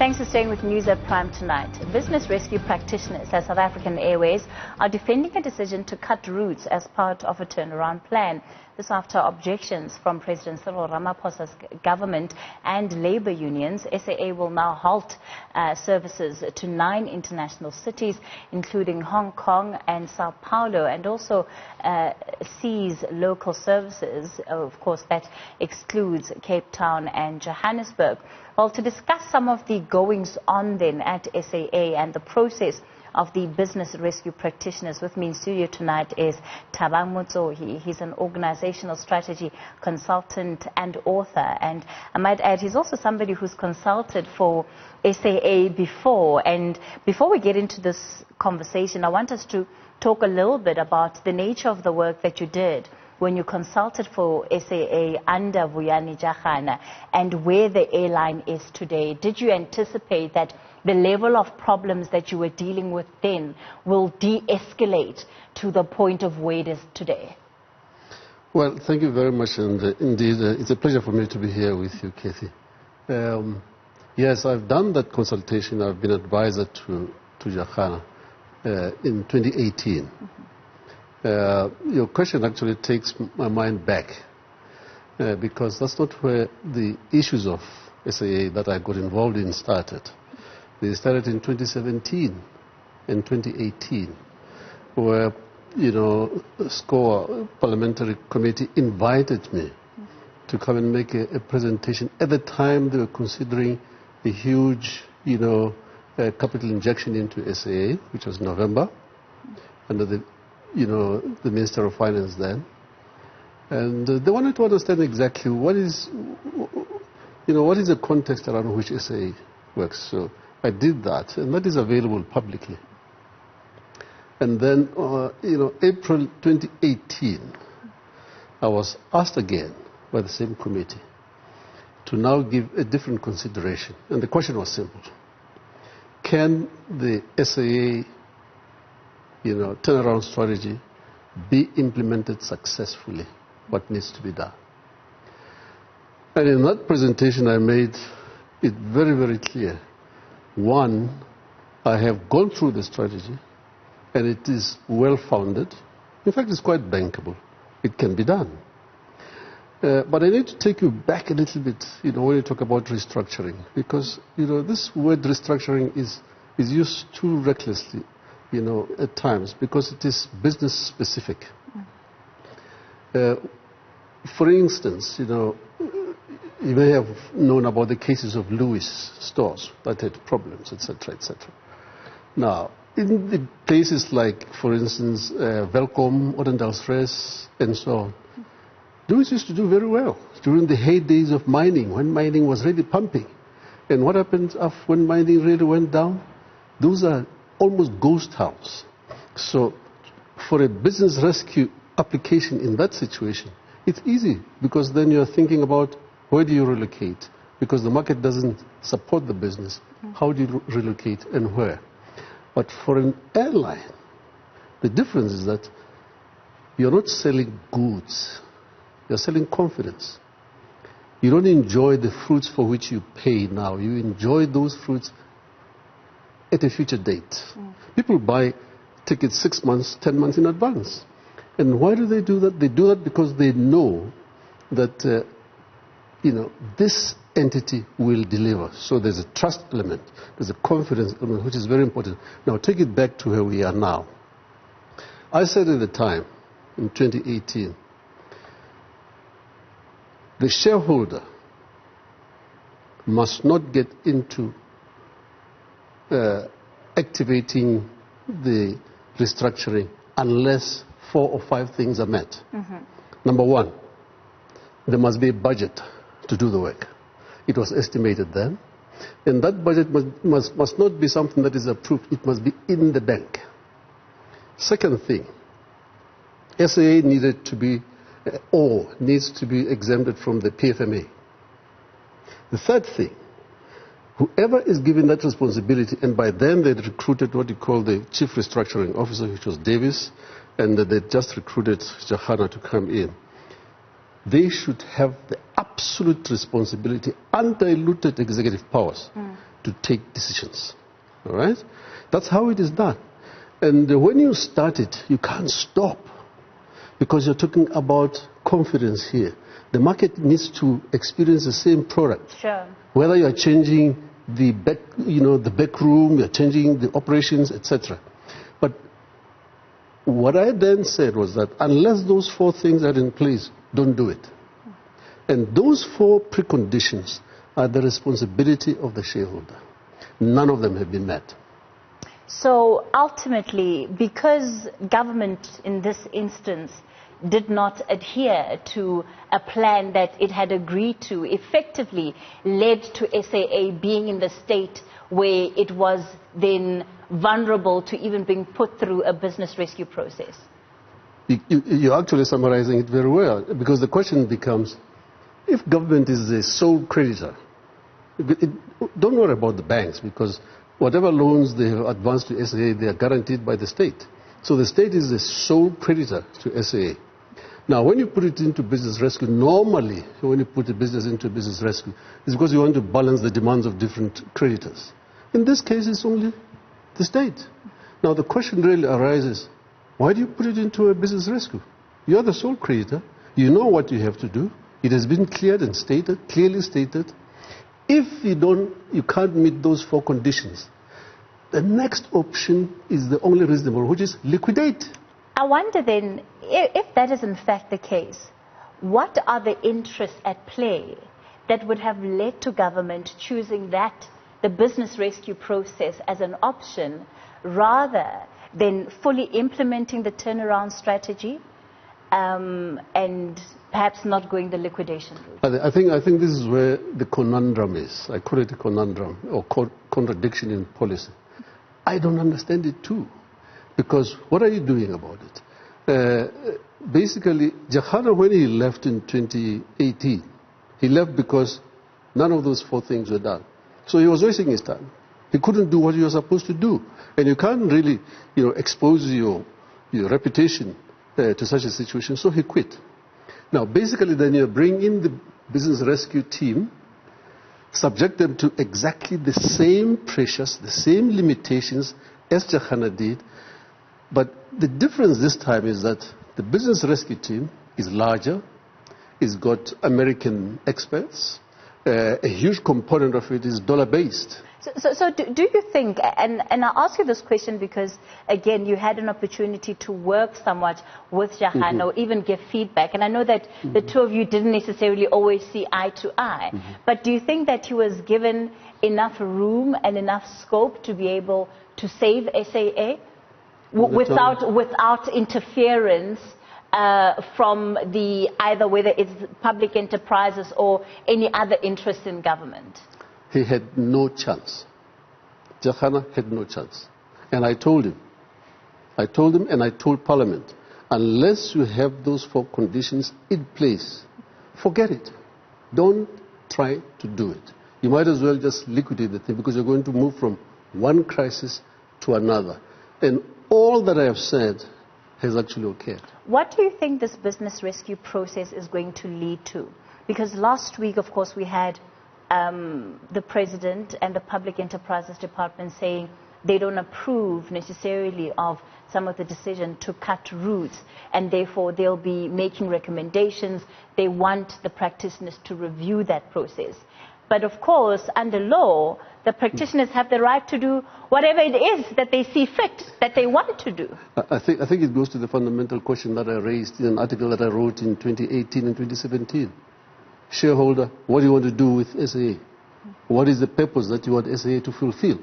Thanks for staying with News at Prime tonight. Business rescue practitioners at South African Airways are defending a decision to cut routes as part of a turnaround plan. This after objections from President Cyril Ramaphosa's government and labor unions. SAA will now halt services to 9 international cities, including Hong Kong and Sao Paulo, and also seize local services. Of course, that excludes Cape Town and Johannesburg. Well, to discuss some of the goings-on then at SAA and the process of the business rescue practitioners, with me in studio tonight is Thabang Motsohi. He's an organizational strategy consultant and author. And I might add, he's also somebody who's consulted for SAA before. And before we get into this conversation, I want us to talk a little bit about the nature of the work that you did when you consulted for SAA under Vuyani Jagana and where the airline is today. Did you anticipate that the level of problems that you were dealing with then will de-escalate to the point of where it is today? Well, thank you very much, and indeed it's a pleasure for me to be here with you, Kathy. Yes, I've done that consultation. I've been advisor to Jagana in 2018. Your question actually takes my mind back because that's not where the issues of SAA that I got involved in started. They started in 2017 and 2018, where, SCOA Parliamentary Committee invited me to come and make a presentation. At the time, they were considering a huge, capital injection into SAA, which was November, under the Minister of Finance then. And they wanted to understand exactly what is the context around which SAA works. So I did that, and that is available publicly. And then, April 2018, I was asked again by the same committee to now give a different consideration. And the question was simple. Can the SAA turnaround strategy be implemented successfully? What needs to be done? And in that presentation, I made it very, very clear. One, I have gone through the strategy, and it is well-founded. In fact, it's quite bankable. It can be done. But I need to take you back a little bit, when you talk about restructuring, because, this word restructuring is used too recklessly, at times, because it is business specific. For instance, you may have known about the cases of Lewis stores that had problems, etc., etc. Now, in the places like, for instance, Welkom, Odendaalsrus, and so on, Lewis used to do very well during the heydays of mining, when mining was really pumping. And what happened when mining really went down? Those are almost ghost towns. So for a business rescue application in that situation, it's easy, because then you're thinking about where do you relocate, because the market doesn't support the business. How do you relocate and where? But for an airline, the difference is that you're not selling goods, you're selling confidence. You don't enjoy the fruits for which you pay now. You enjoy those fruits at a future date. People buy tickets 6 months, 10 months in advance. And why do they do that? They do that because they know that, this entity will deliver. So there's a trust element, there's a confidence element, which is very important. Now take it back to where we are now. I said at the time, in 2018, the shareholder must not get into activating the restructuring unless 4 or 5 things are met. Number one, there must be a budget to do the work. It was estimated then. And that budget must not be something that is approved. It must be in the bank. Second thing, SAA needed to be, or needs to be exempted from the PFMA. The third thing, whoever is given that responsibility, and by then they'd recruited what you call the chief restructuring officer, which was Davis, and they just recruited Jagana to come in. They should have the absolute responsibility, undiluted executive powers, to take decisions. All right? That's how it is done. And when you start it, you can't stop, because you're talking about confidence here. The market needs to experience the same product. Sure. Whether you are changing the back, the back room, you're changing the operations, etc. But what I then said was that unless those 4 things are in place, don't do it. And those 4 preconditions are the responsibility of the shareholder. None of them have been met. So ultimately, because government in this instance did not adhere to a plan that it had agreed to, effectively led to SAA being in the state where it was then vulnerable to even being put through a business rescue process. You're actually summarizing it very well, because the question becomes, if government is the sole creditor, don't worry about the banks, because whatever loans they have advanced to SAA, they are guaranteed by the state. So the state is the sole creditor to SAA. Now, when you put it into business rescue, normally when you put a business into business rescue, it's because you want to balance the demands of different creditors. In this case, it's only the state. Now, the question really arises, why do you put it into a business rescue? You're the sole creditor. You know what you have to do. It has been cleared and stated, clearly stated. If you can't meet those 4 conditions, the next option is the only reasonable, which is liquidate. I wonder then, if that is in fact the case, what are the interests at play that would have led to government choosing the business rescue process as an option, rather than fully implementing the turnaround strategy and perhaps not going the liquidation route? I think this is where the conundrum is. I call it a conundrum, or contradiction in policy. I don't understand it too. Because what are you doing about it? Basically, Jahana, when he left in 2018, he left because none of those 4 things were done. So he was wasting his time. He couldn't do what he was supposed to do. And you can't really, expose your reputation to such a situation. So he quit. Now, basically, then you bring in the business rescue team, subject them to exactly the same pressures, the same limitations as Jahana did. But the difference this time is that the business rescue team is larger, it's got American experts, a huge component of it is dollar-based. So do you think, and I ask you this question because, again, you had an opportunity to work somewhat with Jahana, or even give feedback, and I know that the 2 of you didn't necessarily always see eye to eye, but do you think that he was given enough room and enough scope to be able to save SAA? Without interference from either whether it's public enterprises or any other interest in government? He had no chance. Jahana had no chance. And I told him and I told Parliament, unless you have those 4 conditions in place, forget it. Don't try to do it. You might as well just liquidate the thing, because you're going to move from one crisis to another. And all that I have said has actually occurred. What do you think this business rescue process is going to lead to? Because last week, of course, we had the President and the Public Enterprises Department saying they don't approve necessarily of some of the decision to cut routes, and therefore they'll be making recommendations. They want the practitioners to review that process. But of course, under law, the practitioners have the right to do whatever it is that they see fit, that they want to do. I think it goes to the fundamental question that I raised in an article that I wrote in 2018 and 2017. Shareholder, what do you want to do with SAA? What is the purpose that you want SAA to fulfill?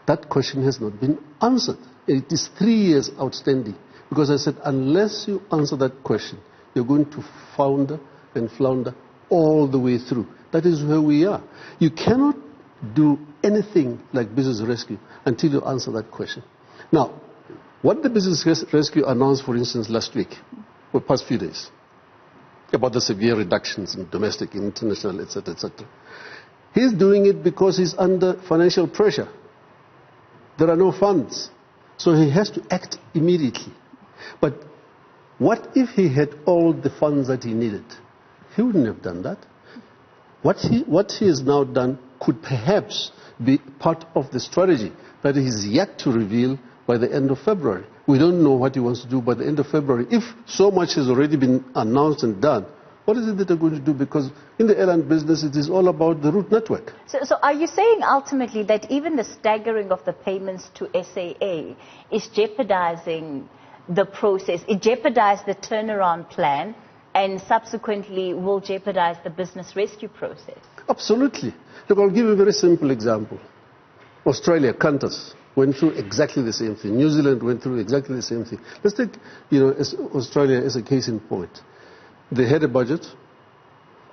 That question has not been answered. It is 3 years outstanding. Because I said, unless you answer that question, you're going to founder and flounder all the way through. That is where we are. You cannot do anything like business rescue until you answer that question. Now, what the business rescue announced, for instance, last week, or past few days, about the severe reductions in domestic, international, etc., etc. He's doing it because he's under financial pressure. There are no funds. So he has to act immediately. But what if he had all the funds that he needed? He wouldn't have done that. What he has now done could perhaps be part of the strategy that he is yet to reveal by the end of February. We don't know what he wants to do by the end of February. If so much has already been announced and done, what is it that they're going to do? Because in the airline business, it is all about the route network. So are you saying ultimately that even the staggering of the payments to SAA is jeopardizing the process? It jeopardized the turnaround plan and subsequently will jeopardize the business rescue process? Absolutely. Look, I'll give you a very simple example. Australia, Qantas, went through exactly the same thing. New Zealand went through exactly the same thing. Let's take Australia as a case in point. They had a budget.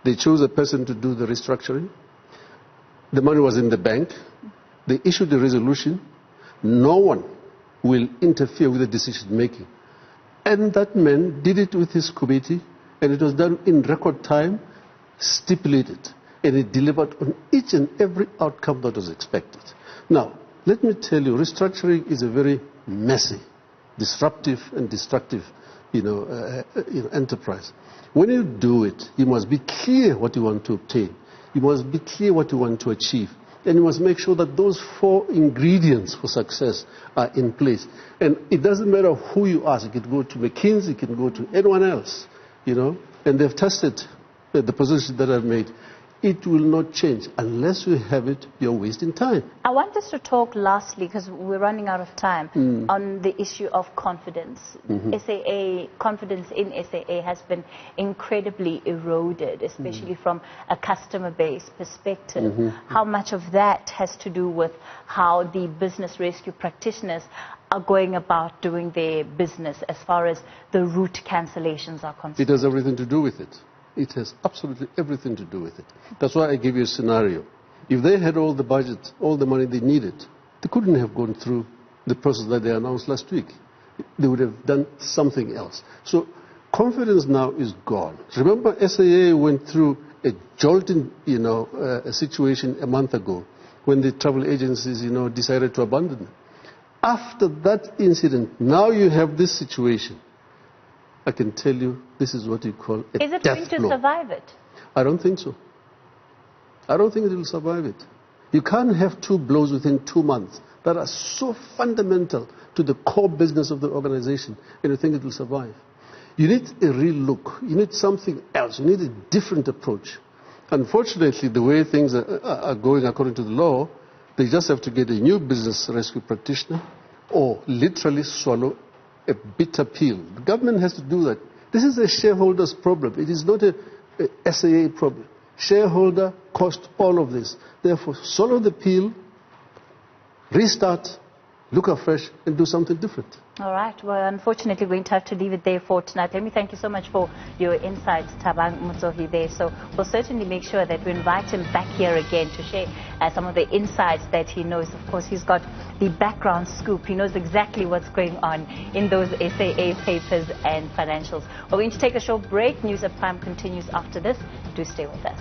They chose a person to do the restructuring. The money was in the bank. They issued a resolution. No one will interfere with the decision making. And that man did it with his committee, and it was done in record time, stipulated, and it delivered on each and every outcome that was expected. Now, let me tell you, restructuring is a very messy, disruptive and destructive enterprise. When you do it, you must be clear what you want to obtain. You must be clear what you want to achieve. And you must make sure that those 4 ingredients for success are in place. And it doesn't matter who you ask. You can go to McKinsey, you can go to anyone else, and they've tested the position that I've made. It will not change. Unless you have it, you're wasting time. I want us to talk lastly, because we're running out of time, on the issue of confidence. SAA, confidence in SAA has been incredibly eroded, especially from a customer base perspective. How much of that has to do with how the business rescue practitioners are going about doing their business as far as the route cancellations are concerned? It has everything to do with it. It has absolutely everything to do with it. That's why I give you a scenario. If they had all the budget, all the money they needed, they couldn't have gone through the process that they announced last week. They would have done something else. So confidence now is gone. Remember, SAA went through a jolting, situation a month ago when the travel agencies, decided to abandon them. After that incident, now you have this situation. I can tell you, this is what you call a death blow. Is it going to survive it? I don't think so. I don't think it will survive it. You can't have 2 blows within 2 months that are so fundamental to the core business of the organization, and you think it will survive. You need a real look. You need something else. You need a different approach. Unfortunately, the way things are going according to the law, they just have to get a new business rescue practitioner or literally swallow a bitter pill. The government has to do that. This is a shareholder's problem. It is not a SAA problem. Shareholder cost all of this. Therefore, swallow the pill, restart, look afresh, and do something different. All right. Well, unfortunately, we're going to have to leave it there for tonight. Let me thank you so much for your insights, Thabang Motsohi there. So we'll certainly make sure that we invite him back here again to share some of the insights that he knows. Of course, he's got the background scoop. He knows exactly what's going on in those SAA papers and financials. We're going to take a short break. News at Prime continues after this. Do stay with us.